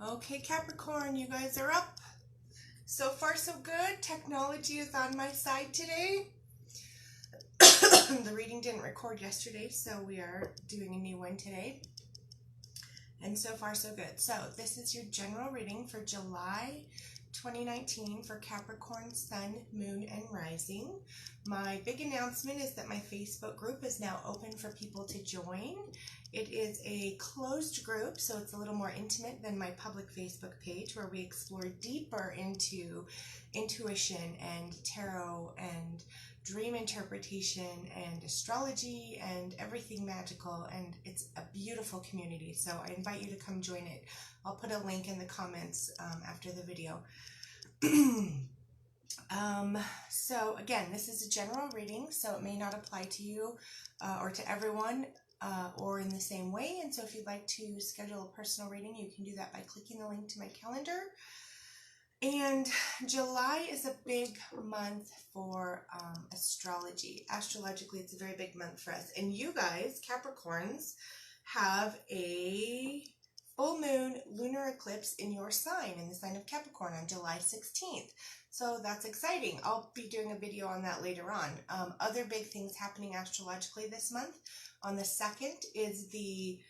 Okay, Capricorn, you guys are up. So far, so good. Technology is on my side today. The reading didn't record yesterday, so we are doing a new one today. And so far, so good. So this is your general reading for July 2019 for Capricorn, Sun, Moon, and Rising. My big announcement is that my Facebook group is now open for people to join. It is a closed group, so it's a little more intimate than my public Facebook page, where we explore deeper into intuition and tarot and dream interpretation and astrology and everything magical, and it's a beautiful community, so I invite you to come join it. I'll put a link in the comments after the video. So again, this is a general reading, so it may not apply to you or to everyone or in the same way, and so if you'd like to schedule a personal reading, you can do that by clicking the link to my calendar. And July is a big month for astrology. Astrologically, it's a very big month for us. And you guys, Capricorns, have a full moon lunar eclipse in your sign, in the sign of Capricorn, on July 16th. So that's exciting. I'll be doing a video on that later on. Other big things happening astrologically this month. On the 2nd is the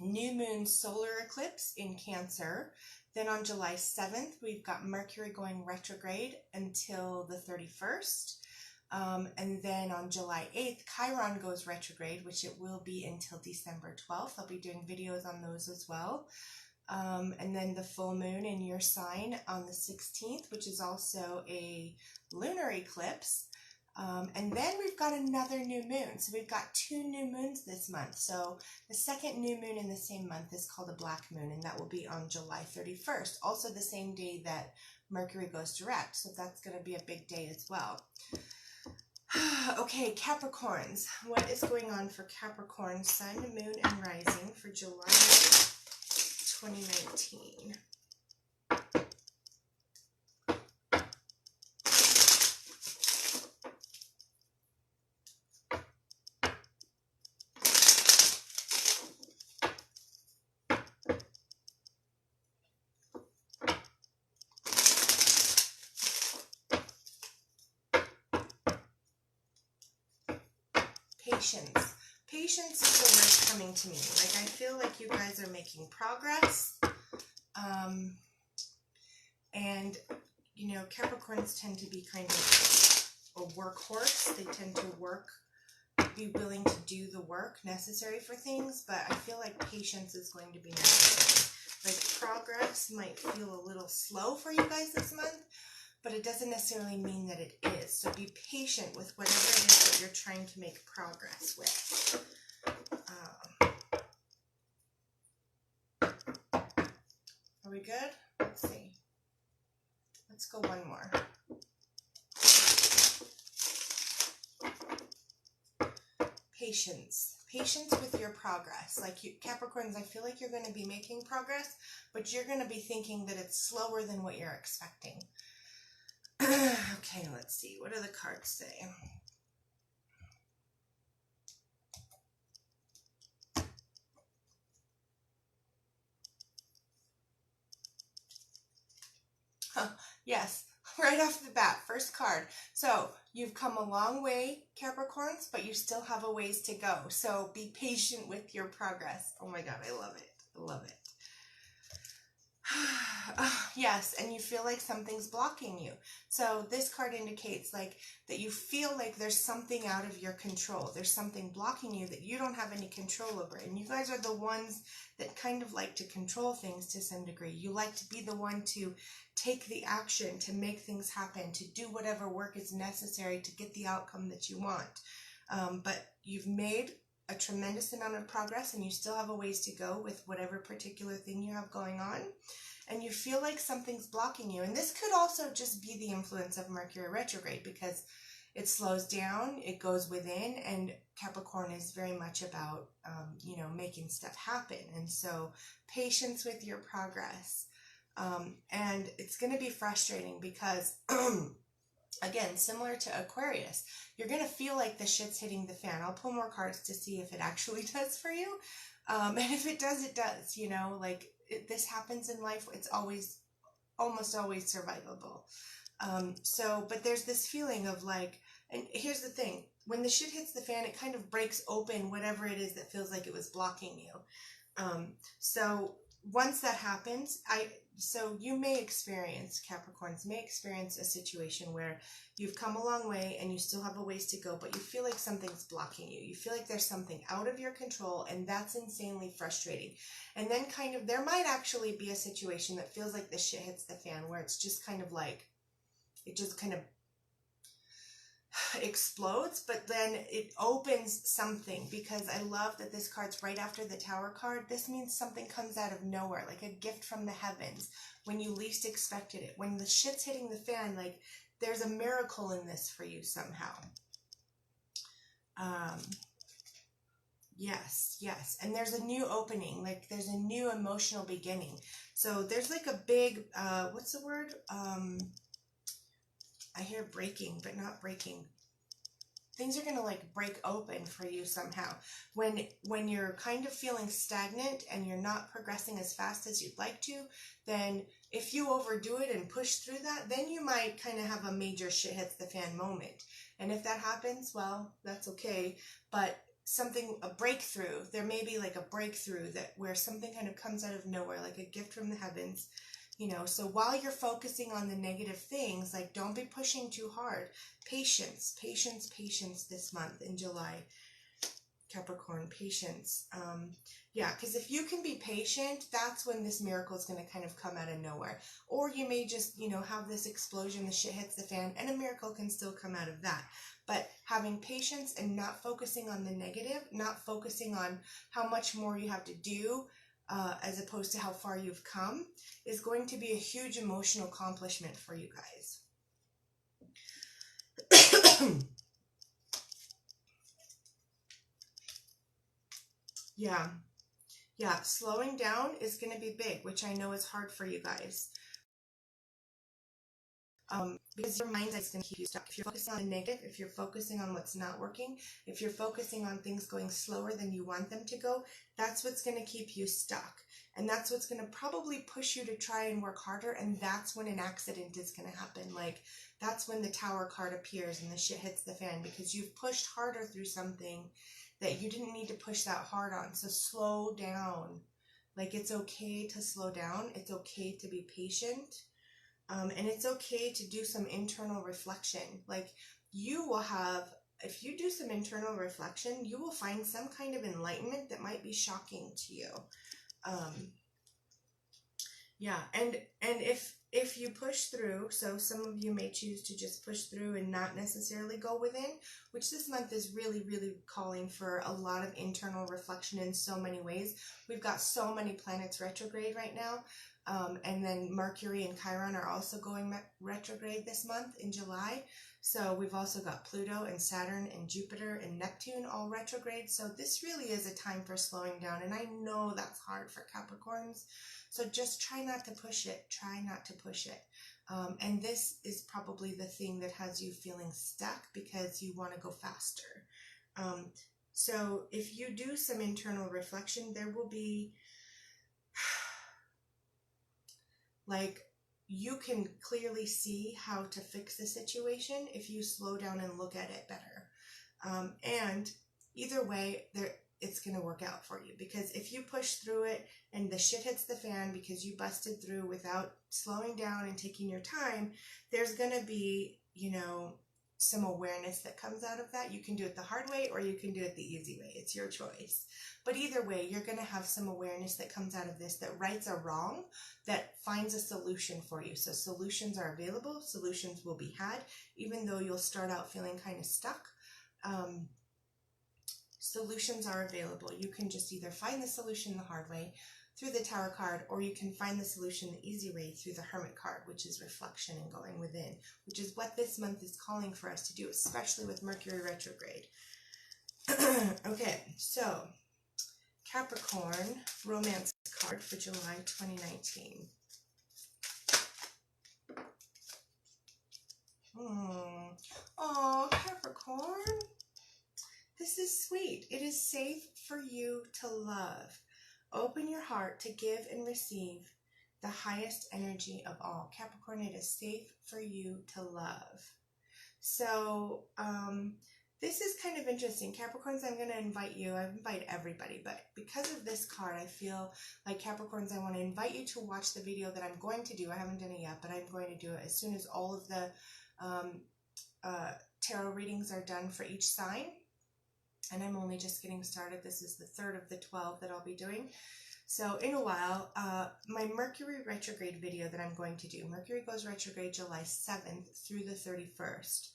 new moon solar eclipse in Cancer. Then on July 7th, we've got Mercury going retrograde until the 31st. And then on July 8th, Chiron goes retrograde, which it will be until December 12th. I'll be doing videos on those as well. And then the full moon in your sign on the 16th, which is also a lunar eclipse. And then we've got another new moon. So we've got 2 new moons this month. So the second new moon in the same month is called a black moon, and that will be on July 31st. Also the same day that Mercury goes direct. So that's going to be a big day as well. Okay, Capricorns. What is going on for Capricorn, Sun, Moon, and Rising for July 2019? Patience. Patience is the word coming to me. Like, I feel like you guys are making progress. And, you know, Capricorns tend to be kind of a workhorse. They tend to be willing to do the work necessary for things, but I feel like patience is going to be necessary. Like, progress might feel a little slow for you guys this month, but it doesn't necessarily mean that it is. So be patient with whatever it is that you're trying to make progress with. Are we good? Let's see. Let's go one more. Patience. Patience with your progress. Like, you, Capricorns, I feel like you're going to be making progress, but you're going to be thinking that it's slower than what you're expecting. Okay, let's see. What do the cards say? Yes, right off the bat, first card. So you've come a long way, Capricorns, but you still have a ways to go. So be patient with your progress. Oh my God, I love it. I love it. Yes, and you feel like something's blocking you. So this card indicates like that you feel like there's something out of your control. There's something blocking you that you don't have any control over. And you guys are the ones that kind of like to control things to some degree. You like to be the one to take the action, to make things happen, to do whatever work is necessary to get the outcome that you want. But you've made a tremendous amount of progress, and you still have a ways to go with whatever particular thing you have going on, and you feel like something's blocking you. And this could also just be the influence of Mercury retrograde, because it slows down, it goes within, and Capricorn is very much about you know, making stuff happen. And so patience with your progress. And it's going to be frustrating because Again, similar to Aquarius, you're going to feel like the shit's hitting the fan. I'll pull more cards to see if it actually does for you. And if it does, it does. You know, like this happens in life. It's almost always survivable. But there's this feeling of like, and here's the thing, when the shit hits the fan, it kind of breaks open whatever it is that feels like it was blocking you. So once that happens, so you may experience, Capricorns may experience a situation where you've come a long way and you still have a ways to go, but you feel like something's blocking you. You feel like there's something out of your control, and that's insanely frustrating. And then kind of, there might actually be a situation that feels like the shit hits the fan, where it's just kind of like, it just kind of explodes, but then it opens something, because I love that this card's right after the Tower card. This means something comes out of nowhere, like a gift from the heavens, when you least expected it. When the shit's hitting the fan, like there's a miracle in this for you somehow. Yes. And there's a new opening, like there's a new emotional beginning. So there's like a big, what's the word? I hear breaking, but not breaking. Things are going to like break open for you somehow. When you're kind of feeling stagnant and you're not progressing as fast as you'd like to, then if you overdo it and push through that, then you might kind of have a major shit hits the fan moment. And if that happens, well, that's okay. But a breakthrough, there may be like a breakthrough that where something kind of comes out of nowhere, like a gift from the heavens. You know, so while you're focusing on the negative things, like don't be pushing too hard. Patience this month in July. Capricorn, patience. Because if you can be patient, that's when this miracle is going to kind of come out of nowhere. Or you may just, have this explosion, the shit hits the fan, and a miracle can still come out of that. But having patience and not focusing on the negative, not focusing on how much more you have to do, as opposed to how far you've come, is going to be a huge emotional accomplishment for you guys. Yeah, slowing down is going to be big, which I know is hard for you guys. Because your mind is going to keep you stuck. If you're focusing on the negative, if you're focusing on what's not working, if you're focusing on things going slower than you want them to go, that's what's going to keep you stuck. And that's what's going to probably push you to try and work harder, and that's when an accident is going to happen. Like, that's when the Tower card appears and the shit hits the fan, because you've pushed harder through something that you didn't need to push that hard on. So slow down. Like, it's okay to slow down. It's okay to be patient. And it's okay to do some internal reflection. Like, you will have, if you do some internal reflection, you will find some kind of enlightenment that might be shocking to you. And if you push through, so some of you may choose to just push through and not necessarily go within, which this month is really, really calling for a lot of internal reflection in so many ways. We've got so many planets retrograde right now. And then Mercury and Chiron are also going retrograde this month in July. So we've also got Pluto and Saturn and Jupiter and Neptune all retrograde. So this really is a time for slowing down. And I know that's hard for Capricorns. So just try not to push it. Try not to push it. And this is probably the thing that has you feeling stuck, because you want to go faster. So if you do some internal reflection, there will be, like, you can clearly see how to fix the situation if you slow down and look at it better. And either way, it's going to work out for you, because if you push through it and the shit hits the fan because you busted through without slowing down and taking your time, there's going to be, some awareness that comes out of that. You can do it the hard way or you can do it the easy way. It's your choice. But either way, you're going to have some awareness that comes out of this that rights a wrong, that finds a solution for you. So solutions are available. Solutions will be had, even though you'll start out feeling kind of stuck. Solutions are available. You can just either find the solution the hard way through the Tower card, or you can find the solution the easy way through the Hermit card, which is reflection and going within, which is what this month is calling for us to do, especially with Mercury retrograde. Okay, so Capricorn romance card for July 2019. Oh, Capricorn. This is sweet. It is safe for you to love. Open your heart to give and receive the highest energy of all. Capricorn, it is safe for you to love. So, this is kind of interesting. Capricorns, I'm going to invite you. I invite everybody, but because of this card, I feel like Capricorns, I want to invite you to watch the video that I'm going to do. I haven't done it yet, but I'm going to do it as soon as all of the tarot readings are done for each sign. And I'm only just getting started. This is the third of the 12 that I'll be doing. So in a while, my Mercury retrograde video that I'm going to do. Mercury goes retrograde July 7th through the 31st.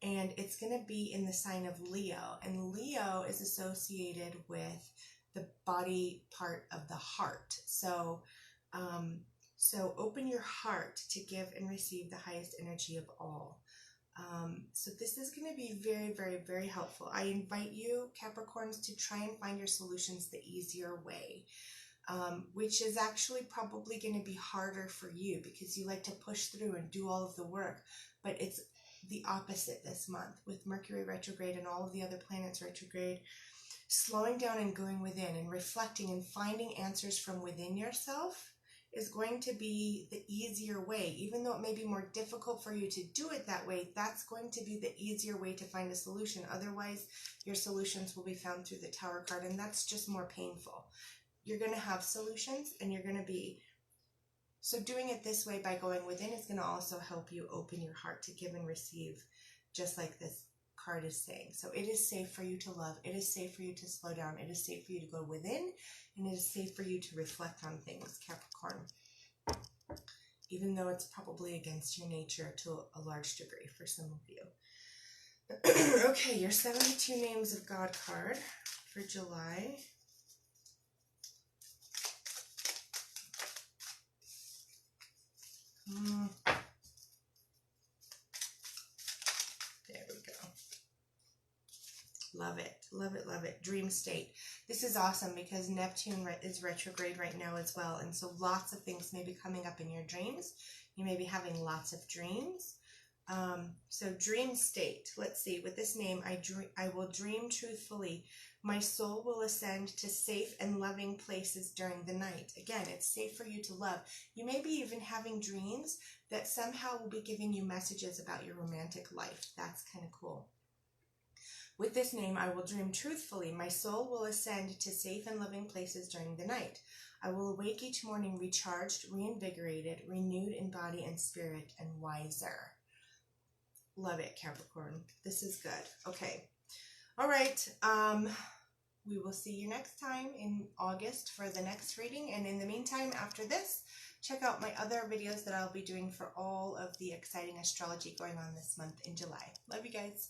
And it's going to be in the sign of Leo. And Leo is associated with the body part of the heart. So, so open your heart to give and receive the highest energy of all. So this is going to be very, very, very helpful. I invite you, Capricorns, to try and find your solutions the easier way, which is actually probably going to be harder for you because you like to push through and do all of the work. But it's the opposite this month with Mercury retrograde and all of the other planets retrograde. Slowing down and going within and reflecting and finding answers from within yourself is going to be the easier way. Even though it may be more difficult for you to do it that way, that's going to be the easier way to find a solution. Otherwise, your solutions will be found through the Tower card, and that's just more painful. You're going to have solutions, and you're going to be... So doing it this way by going within is going to also help you open your heart to give and receive, just like this card is saying. So it is safe for you to love. It is safe for you to slow down. It is safe for you to go within, and it is safe for you to reflect on things, Capricorn. Even though it's probably against your nature to a large degree for some of you. Okay, your 72 Names of God card for July. There we go. Love it. Love it. Love it. Dream state. This is awesome because Neptune is retrograde right now as well. And so lots of things may be coming up in your dreams. You may be having lots of dreams. So dream state. Let's see. With this name, I will dream truthfully. My soul will ascend to safe and loving places during the night. Again, it's safe for you to love. You may be even having dreams that somehow will be giving you messages about your romantic life. That's kind of cool. With this name, I will dream truthfully. My soul will ascend to safe and loving places during the night. I will awake each morning recharged, reinvigorated, renewed in body and spirit, and wiser. Love it, Capricorn. This is good. Okay. All right. We will see you next time in August for the next reading. And in the meantime, after this, check out my other videos that I'll be doing for all of the exciting astrology going on this month in July. Love you guys.